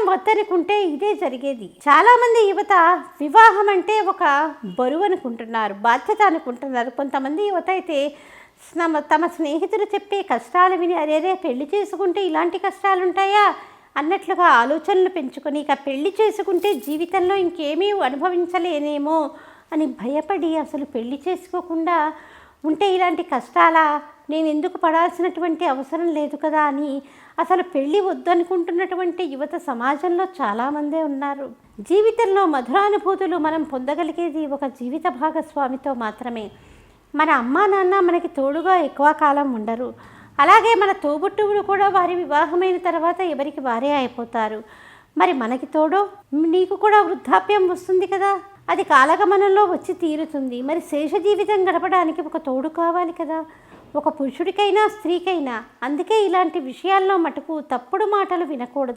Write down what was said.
వద్దనుకుంటే ఇదే జరిగేది. చాలామంది యువత వివాహం అంటే ఒక బరువు అనుకుంటున్నారు, బాధ్యత అనుకుంటున్నారు. కొంతమంది యువత అయితే తమ స్నేహితులు చెప్పే కష్టాలు విని అరేరే పెళ్లి చేసుకుంటే ఇలాంటి కష్టాలు ఉంటాయా అన్నట్లుగా ఆలోచనలు పెంచుకొని ఇక పెళ్లి చేసుకుంటే జీవితంలో ఇంకేమీ అనుభవించలేనేమో అని భయపడి అసలు పెళ్లి చేసుకోకుండా ఉంటే ఇలాంటి కష్టాలా, నేను ఎందుకు పడాల్సినటువంటి అవసరం లేదు కదా అని అసలు పెళ్ళి వద్దనుకుంటున్నటువంటి యువత సమాజంలో చాలామందే ఉన్నారు. జీవితంలో మధురానుభూతులు మనం పొందగలిగేది ఒక జీవిత భాగస్వామితో మాత్రమే. మన అమ్మా నాన్న మనకి తోడుగా ఎక్కువ కాలం ఉండరు. అలాగే మన తోబుట్టువులు కూడా వారి వివాహమైన తర్వాత ఎవరికి వారే అయిపోతారు. మరి మనకి తోడు నీకు కూడా వృద్ధాప్యం వస్తుంది కదా, అది కాలగమనంలో వచ్చి తీరుతుంది. మరి శేష జీవితం గడపడానికి ఒక తోడు కావాలి కదా, ఒక పురుషుడికైనా స్త్రీకైనా. అందుకే ఇలాంటి విషయాల్లో మటుకు తప్పుడు మాటలు వినకూడదు.